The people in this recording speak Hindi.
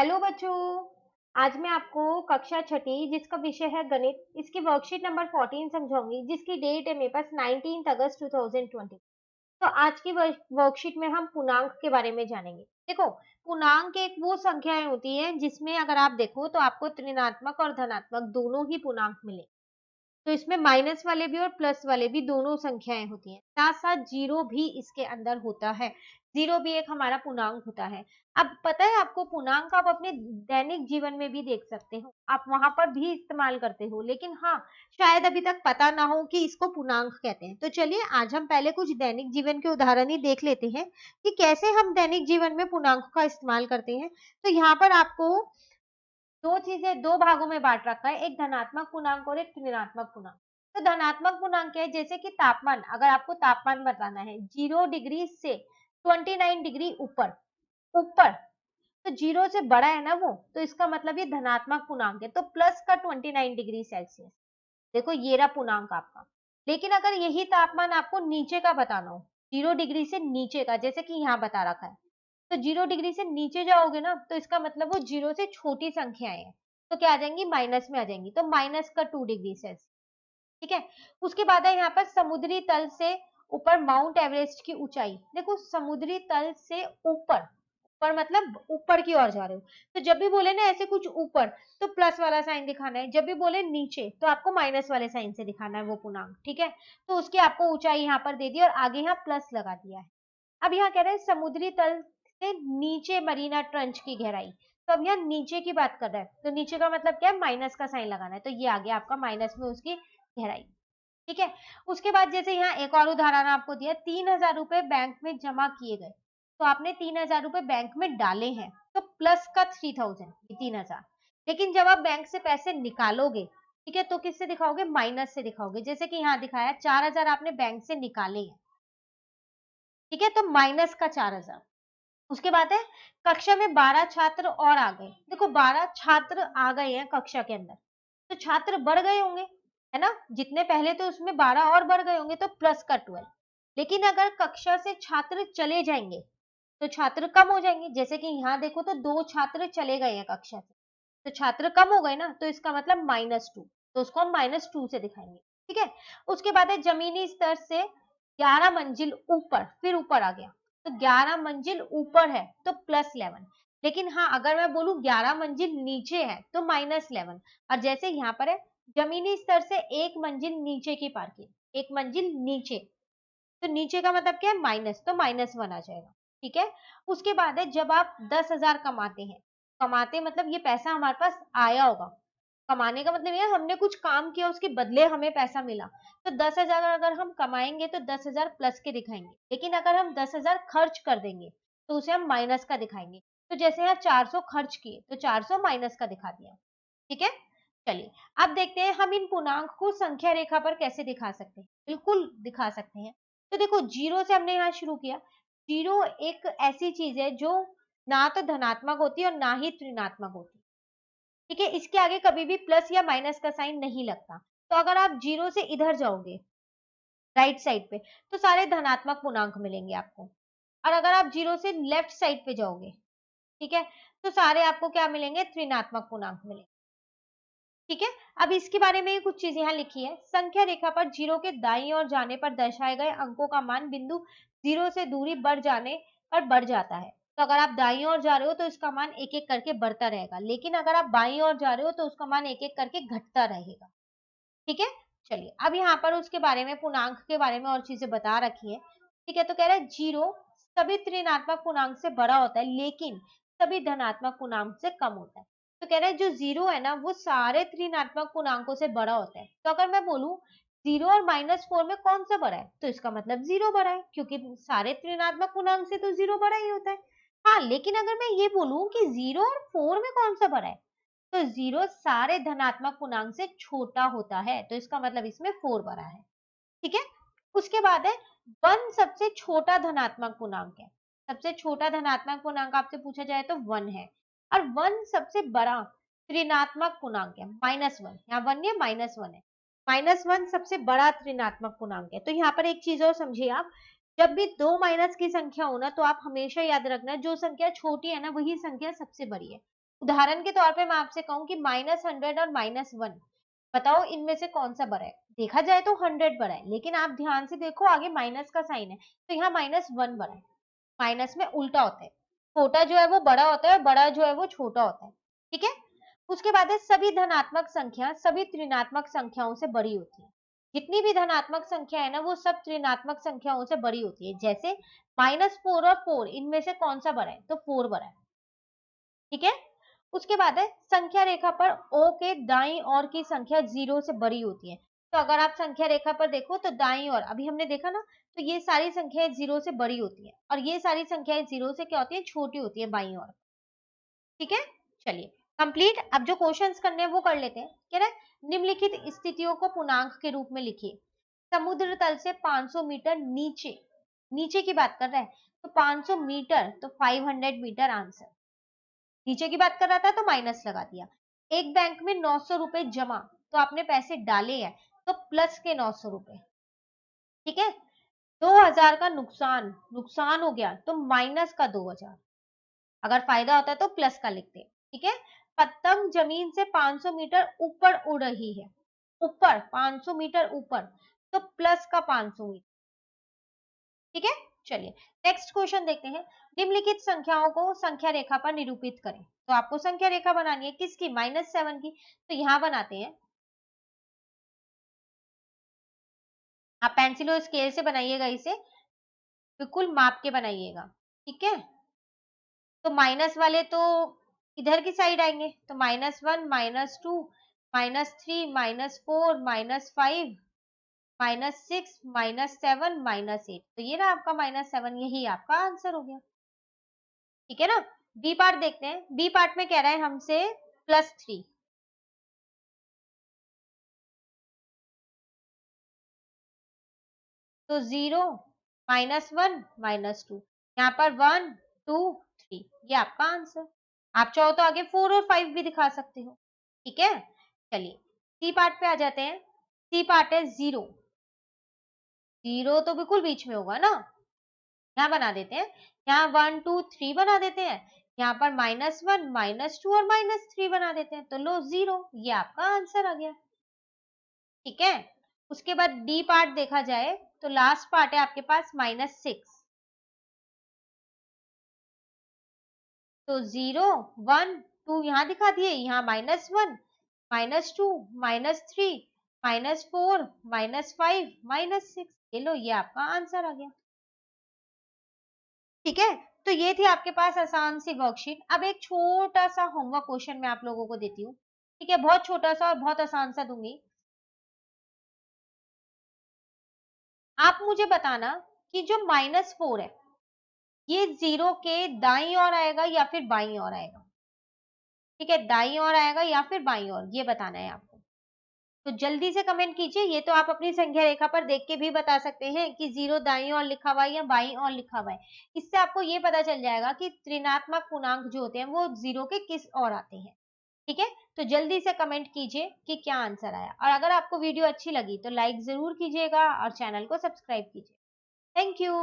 हेलो बच्चों। आज मैं आपको कक्षा छठी जिसका विषय है गणित, इसकी वर्कशीट नंबर 14 समझाऊंगी, जिसकी डेट है मेरे पास 19 अगस्त 2020। तो आज की वर्कशीट में हम पूर्णांक के बारे में जानेंगे। देखो, पूर्णांक एक वो संख्याएं होती है जिसमें अगर आप देखो तो आपको ऋणात्मक और धनात्मक दोनों ही पूर्णांक मिले। तो इसमें माइनस वाले भी और प्लस वाले भी दोनों संख्याएं होती हैं, साथ साथ जीरो भी इसके अंदर होता है। जीरो भी एक हमारा पूर्णांक होता है। अब पता है आपको, पूर्णांक आप अपने दैनिक जीवन में भी देख सकते हो, आप वहां पर भी इस्तेमाल करते हो, लेकिन हाँ, शायद अभी तक पता ना हो कि इसको पूर्णांक कहते हैं। तो चलिए आज हम पहले कुछ दैनिक जीवन के उदाहरण ही देख लेते हैं कि कैसे हम दैनिक जीवन में पूर्णांक का इस्तेमाल करते हैं। तो यहाँ पर आपको दो चीजें दो भागों में बांट रखा है, एक धनात्मक पूर्णांक और एक ऋणात्मक पूर्णांक। तो धनात्मक पूर्णांक क्या है, जैसे कि तापमान, अगर आपको तापमान बताना है 0 डिग्री से 29 डिग्री ऊपर ऊपर, तो जीरो से बड़ा है ना वो, तो इसका मतलब ये धनात्मक पूर्णांक है। तो प्लस का 29 डिग्री सेल्सियस, देखो ये रहा पूर्णांक आपका। लेकिन अगर यही तापमान आपको नीचे का बताना हो, 0 डिग्री से नीचे का, जैसे कि यहाँ बता रखा है, तो 0 डिग्री से नीचे जाओगे ना, तो इसका मतलब वो जीरो से छोटी संख्याएं हैं, तो क्या आ जाएंगी, माइनस में आ जाएंगी। तो माइनस का 2 डिग्री सेल्सियस। ठीक है। उसके बाद है यहाँ पर समुद्री तल से ऊपर माउंट एवरेस्ट की ऊंचाई। देखो, समुद्री तल से ऊपर, ऊपर मतलब ऊपर की ओर जा रहे हो, तो जब भी बोले ना ऐसे कुछ ऊपर, तो प्लस वाला साइन दिखाना है, जब भी बोले नीचे तो आपको माइनस वाले साइन से दिखाना है वो पूर्णांक। ठीक है। तो उसकी आपको ऊंचाई यहाँ पर दे दी और आगे यहाँ प्लस लगा दिया है। अब यहाँ कह रहे हैं समुद्री तल से नीचे मरीना ट्रंच की गहराई। तो अब यहाँ नीचे की बात कर रहा है, तो नीचे का मतलब क्या है, माइनस का साइन लगाना है, तो ये आ गया आपका माइनस में उसकी गहराई। ठीक है। उसके बाद जैसे यहाँ एक और उदाहरण आपको दिया, 3,000 रुपए बैंक में जमा किए गए, तो आपने 3,000 रुपए बैंक में डाले हैं, तो प्लस का 3,000, 3,000। लेकिन जब आप बैंक से पैसे निकालोगे, ठीक है, तो किससे दिखाओगे, माइनस से दिखाओगे। जैसे कि यहाँ दिखाया 4,000 आपने बैंक से निकाले हैं, ठीक है, तो माइनस का 4,000। उसके बाद है कक्षा में 12 छात्र और आ गए। देखो, 12 छात्र आ गए हैं कक्षा के अंदर, तो छात्र बढ़ गए होंगे, है ना, जितने पहले तो उसमें 12 और बढ़ गए होंगे, तो प्लस का 12। लेकिन अगर कक्षा से छात्र चले जाएंगे तो छात्र कम हो जाएंगे। जैसे कि यहाँ देखो तो 2 छात्र चले गए हैं कक्षा से, तो छात्र कम हो गए ना, तो इसका मतलब -2, तो उसको हम -2 से दिखाएंगे। ठीक है। उसके बाद है जमीनी स्तर से 11 मंजिल ऊपर, फिर ऊपर आ गया, तो 11 मंजिल ऊपर है तो +11। लेकिन हाँ, अगर मैं बोलूं 11 मंजिल नीचे है तो -11। और जैसे यहाँ पर है जमीनी स्तर से एक मंजिल नीचे की पार्किंग, एक मंजिल नीचे, तो नीचे का मतलब क्या है, माइनस, तो -1 आ जाएगा। ठीक है। उसके बाद है जब आप 10,000 कमाते हैं, कमाते मतलब ये पैसा हमारे पास आया होगा, कमाने का मतलब ये हमने कुछ काम किया उसके बदले हमें पैसा मिला। तो 10,000 अगर हम कमाएंगे तो 10,000 प्लस के दिखाएंगे, लेकिन अगर हम 10,000 खर्च कर देंगे तो उसे हम माइनस का दिखाएंगे। तो जैसे यहाँ 400 खर्च किए तो 400 माइनस का दिखा दिया। ठीक है। चलिए अब देखते हैं हम इन पूर्णांक को संख्या रेखा पर कैसे दिखा सकते हैं। बिल्कुल दिखा सकते हैं। तो देखो, जीरो से हमने यहाँ शुरू किया। जीरो एक ऐसी चीज है जो ना तो धनात्मक होती है और ना ही ऋणात्मक होती है। ठीक है। इसके आगे कभी भी प्लस या माइनस का साइन नहीं लगता। तो अगर आप जीरो से इधर जाओगे राइट साइड पे, तो सारे धनात्मक पूर्णांक मिलेंगे आपको। और अगर आप जीरो से लेफ्ट साइड पे जाओगे, ठीक है, तो सारे आपको क्या मिलेंगे, ऋणात्मक पूर्णांक मिलेंगे। ठीक है। अब इसके बारे में कुछ चीजें यहाँ लिखी है। संख्या रेखा पर जीरो के दाईं ओर जाने पर दर्शाए गए अंकों का मान बिंदु जीरो से दूरी बढ़ जाने पर बढ़ जाता है। तो अगर आप दाईं ओर जा रहे हो तो इसका मान एक एक करके बढ़ता रहेगा, लेकिन अगर आप बाईं ओर जा रहे हो तो उसका मान एक एक करके घटता रहेगा। ठीक है। चलिए अब यहाँ पर उसके बारे में, पूर्णांक के बारे में और चीजें बता रखी है। ठीक है। तो कह रहा है जीरो सभी ऋणात्मक पूर्णांक से बड़ा होता है, लेकिन सभी धनात्मक पूर्णांक से कम होता है। तो कह रहा है जो जीरो है ना, वो सारे ऋणात्मक पूर्णांकों से बड़ा होता है। तो अगर मैं बोलूं जीरो और -4 में कौन सा बड़ा है, तो इसका मतलब जीरो बड़ा है, क्योंकि सारे ऋणात्मक पूर्णांक से तो जीरो बड़ा ही होता है। हाँ, लेकिन अगर मैं ये बोलूं कि जीरो और 4 में कौन सा बड़ा है, तो जीरो सारे धनात्मक पूर्णांक से छोटा होता है, तो इसका मतलब इसमें 4 बड़ा है। ठीक है। उसके बाद है वन सबसे छोटा धनात्मक पूर्णांक है। सबसे छोटा धनात्मक पूर्णांक आपसे पूछा जाए तो वन है। और वन सबसे बड़ा ऋणात्मक पूर्णांक है, -1। यहाँ वन है, -1 है। -1 सबसे बड़ा ऋणात्मक पूर्णांक है। तो यहाँ पर एक चीज और समझिए आप, जब भी दो माइनस की संख्या हो ना, तो आप हमेशा याद रखना जो संख्या छोटी है ना, वही संख्या सबसे बड़ी है। उदाहरण के तौर पे मैं आपसे कहूँ कि -100 और -1, बताओ इनमें से कौन सा बड़ा है? देखा जाए तो 100 बड़ा है, लेकिन आप ध्यान से देखो आगे माइनस का साइन है, तो यहाँ -1 बड़ा है। माइनस में उल्टा होता है, छोटा जो है वो बड़ा होता है, बड़ा जो है वो छोटा होता है, ठीक है। उसके बाद है सभी धनात्मक संख्या सभी ऋणात्मक संख्याओं से बड़ी होती है। जितनी भी धनात्मक संख्या है ना वो सब ऋणात्मक संख्याओं से बड़ी होती है। जैसे -4 और 4 इनमें से कौन सा बड़ा है? तो 4 बड़ा है, ठीक है। उसके बाद है संख्या रेखा पर ओ के दाईं ओर की संख्या 0 से बड़ी होती है। तो अगर आप संख्या रेखा पर देखो तो दाईं ओर अभी हमने देखा ना, तो ये सारी संख्याएं 0 से बड़ी होती है और ये सारी संख्याएं 0 से क्या होती है? छोटी होती है बाईं ओर, ठीक है। चलिए कंप्लीट। अब जो क्वेश्चंस करने हैं वो कर लेते हैं। कह रहा है निम्नलिखित स्थितियों को पूर्णांक के रूप में लिखिए। समुद्र तल से 500 मीटर नीचे, नीचे की बात कर रहा है, तो 500 मीटर तो 500 मीटर आंसर। नीचे की बात कर रहा था तो माइनस लगा दिया। एक बैंक में 900 रुपए जमा, तो आपने पैसे डाले हैं तो प्लस के 900 रुपए, ठीक है। 2000 का नुकसान, नुकसान हो गया तो माइनस का 2000। अगर फायदा होता है तो प्लस का लिखते हैं, ठीक है। पतंग जमीन से 500 मीटर ऊपर उड़ रही है, ऊपर 500 मीटर ऊपर, तो प्लस का 500 मीटर, ठीक है। चलिए नेक्स्ट क्वेश्चन देखते हैं। निम्नलिखित संख्याओं को संख्या रेखा पर निरूपित करें। तो आपको संख्या रेखा बनानी है किसकी? -7 की। तो यहां बनाते हैं, आप पेंसिल और स्केल से बनाइएगा, इसे बिल्कुल माप के बनाइएगा, ठीक है। तो माइनस वाले तो इधर की साइड आएंगे, तो -1 -2 -3 -4 -5 -6 -7 -8, तो ये ना आपका -7, यही आपका आंसर हो गया, ठीक है ना। बी पार्ट देखते हैं। बी पार्ट में कह रहा है हमसे +3, तो 0 -1 -2, यहाँ पर 1 2 3, ये आपका आंसर। आप चाहो तो आगे 4 और 5 भी दिखा सकते हो, ठीक है। चलिए सी पार्ट पे आ जाते हैं। सी पार्ट है 0, 0 तो बिल्कुल बीच में होगा ना, यहाँ बना देते हैं। यहाँ 1 2 3 बना देते हैं, यहाँ पर -1 -2 और -3 बना देते हैं, तो लो 0, ये आपका आंसर आ गया, ठीक है। उसके बाद डी पार्ट देखा जाए तो लास्ट पार्ट है आपके पास -6, तो 0 1 2 यहाँ दिखा दिए, यहाँ -1 -2 -3 -4 -5 -6, ये लो ये आपका आंसर आ गया, ठीक है। तो ये थी आपके पास आसान सी वर्कशीट। अब एक छोटा सा होमवर्क क्वेश्चन मैं आप लोगों को देती हूँ, ठीक है। बहुत छोटा सा और बहुत आसान सा दूंगी। आप मुझे बताना कि जो -4 है ये 0 के दाईं ओर आएगा या फिर बाईं ओर आएगा, ठीक है। दाईं ओर आएगा या फिर बाईं ओर, ये बताना है आपको। तो जल्दी से कमेंट कीजिए। ये तो आप अपनी संख्या रेखा पर देख के भी बता सकते हैं कि 0 दाईं ओर लिखा हुआ है या बाईं ओर लिखा हुआ है। इससे आपको ये पता चल जाएगा कि ऋणात्मक पूर्णांक जो होते हैं वो 0 के किस ओर आते हैं, ठीक है। तो जल्दी से कमेंट कीजिए कि क्या आंसर आया, और अगर आपको वीडियो अच्छी लगी तो लाइक जरूर कीजिएगा और चैनल को सब्सक्राइब कीजिए। Thank you.